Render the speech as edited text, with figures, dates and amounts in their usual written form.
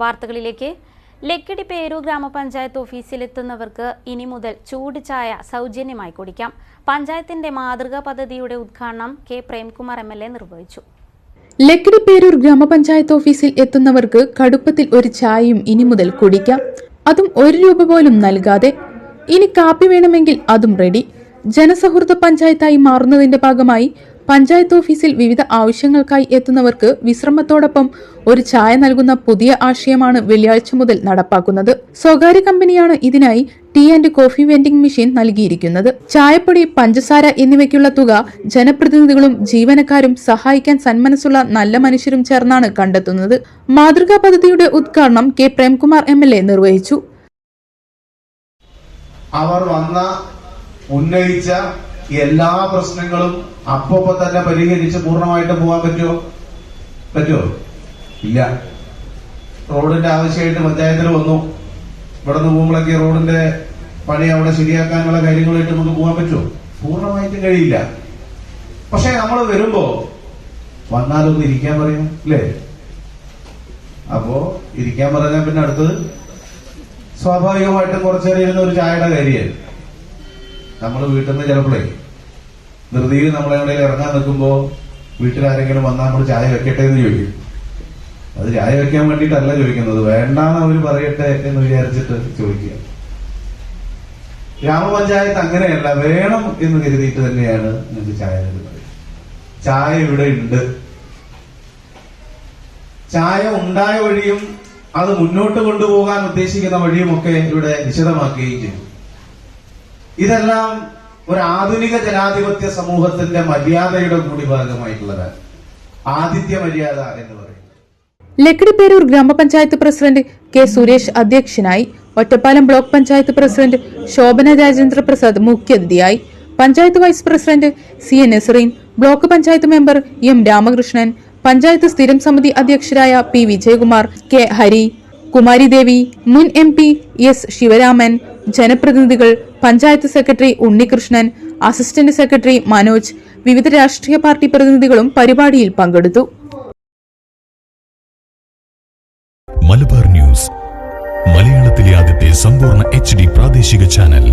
വാർത്തകളിലേക്ക്. ലക്കിടി പേരൂർ ഗ്രാമപഞ്ചായത്ത് ഓഫീസിലെത്തുന്നവർക്ക് ഇനി മുതൽ ചൂട് ചായ സൗജന്യമായി കുടിക്കാം. പഞ്ചായത്തിന്റെ മാതൃകാ പദ്ധതിയുടെ ഉദ്ഘാടനം കെ പ്രേംകുമാർ MLA നിർവഹിച്ചു. ലക്കിടി പേരൂർ ഗ്രാമപഞ്ചായത്ത് ഓഫീസിൽ എത്തുന്നവർക്ക് കടുപ്പത്തിൽ ഒരു ചായയും ഇനി മുതൽ കുടിക്കാം. അതും 1 രൂപ പോലും നൽകാതെ. ഇനി കാപ്പി വേണമെങ്കിൽ അതും റെഡി. ജനസൗഹൃദ പഞ്ചായത്തായി മാറുന്നതിന്റെ ഭാഗമായി പഞ്ചായത്ത് ഓഫീസിൽ വിവിധ ആവശ്യങ്ങൾക്കായി എത്തുന്നവർക്ക് വിശ്രമത്തോടൊപ്പം ഒരു ചായ നൽകുന്ന പുതിയ ആശയമാണ് വെള്ളിയാഴ്ച മുതൽ നടപ്പാക്കുന്നത്. സ്വകാര്യ കമ്പനിയാണ് ഇതിനായി tea and coffee vending machine നൽകിയിരിക്കുന്നത്. ചായപ്പൊടി, പഞ്ചസാര എന്നിവയ്ക്കുള്ള തുക ജനപ്രതിനിധികളും ജീവനക്കാരും സഹായിക്കാൻ സന്മനസ്സുള്ള നല്ല മനുഷ്യരും ചേർന്നാണ് കണ്ടെത്തുന്നത്. മാതൃകാ പദ്ധതിയുടെ ഉദ്ഘാടനം കെ പ്രേംകുമാർ MLA നിർവഹിച്ചു. അവർ ഉന്നയിച്ച എല്ലാ പ്രശ്നങ്ങളും അപ്പൊ തന്നെ പരിഹരിച്ച് പൂർണ്ണമായിട്ട് പോകാൻ പറ്റുമോ? ഇല്ല. റോഡിന്റെ ആവശ്യമായിട്ട് പഞ്ചായത്തിൽ വന്നു. ഇവിടെ നിന്ന് പോകുമ്പോഴൊക്കെ റോഡിന്റെ പണി അവിടെ ശരിയാക്കാനുള്ള കാര്യങ്ങളായിട്ട് നമുക്ക് പോകാൻ പറ്റുമോ? പൂർണ്ണമായിട്ടും കഴിയില്ല. പക്ഷെ നമ്മൾ വരുമ്പോ വന്നാലൊന്ന് ഇരിക്കാൻ പറയും, അല്ലേ? അപ്പോ ഇരിക്കാൻ പറഞ്ഞാൽ പിന്നെ അടുത്തത് സ്വാഭാവികമായിട്ടും കുറച്ചേരം ഇരുന്ന ഒരു ചായയുടെ കാര്യമാണ്. നമ്മൾ വീട്ടിൽ നിന്ന് ചിലപ്പോഴേ ധൃതിയിൽ നമ്മളെവിടെയും ഇറങ്ങാൻ നിൽക്കുമ്പോ വീട്ടിലാരെങ്കിലും വന്നാൽ നമ്മൾ ചായ വെക്കട്ടെ എന്ന് ചോദിക്കും. അത് ചായ വെക്കാൻ വേണ്ടിയിട്ടല്ല ചോദിക്കുന്നത്, വേണ്ടാന്ന് അവര് പറയട്ടെ എന്ന് വിചാരിച്ചിട്ട് ചോദിക്കുക. ഗ്രാമപഞ്ചായത്ത് അങ്ങനെയല്ല, വേണം എന്ന് കരുതിയിട്ട് തന്നെയാണ് നിങ്ങൾക്ക് ചായ നൽകുന്നത്. ചായ ഇവിടെ ഉണ്ട്. ചായ ഉണ്ടായ വഴിയും അത് മുന്നോട്ട് കൊണ്ടുപോകാൻ ഉദ്ദേശിക്കുന്ന വഴിയുമൊക്കെ ഇവിടെ വിശദമാക്കുകയും ചെയ്തു. ഇതെല്ലാം ഒരു ആധുനിക ജനാധിപത്യ സമൂഹത്തിന്റെ മര്യാദയുടെ കൂടി ഭാഗമായിട്ടുള്ളതാണ്. ആതിഥ്യ മര്യാദ എന്ന് പറയുന്നത്. ലക്കിടി പേരൂർ ഗ്രാമപഞ്ചായത്ത് പ്രസിഡന്റ് കെ സുരേഷ് അധ്യക്ഷനായി. ഒറ്റപ്പാലം ബ്ലോക്ക് പഞ്ചായത്ത് പ്രസിഡന്റ് ശോഭന രാജേന്ദ്ര പ്രസാദ് മുഖ്യാതിഥിയായി. Panchayat vice president CN Nasreen, block panchayat member M Ramakrishnan, panchayat സ്ഥിരം സമിതി അധ്യക്ഷരായ P വിജയകുമാർ, K ഹരി, കുമാരി ദേവി, മുൻ MP S ശിവരാമൻ, ജനപ്രതിനിധികൾ, panchayat secretary Unnikrishnan, assistant secretary Manoj, വിവിധ രാഷ്ട്രീയ പാർട്ടി പ്രതിനിധികളും പരിപാടിയിൽ പങ്കെടുത്തു. മലബാർ ന്യൂസ്, മലയാളത്തിലെ ആദ്യത്തെ സമ്പൂർണ്ണ HD പ്രാദേശിക ചാനൽ.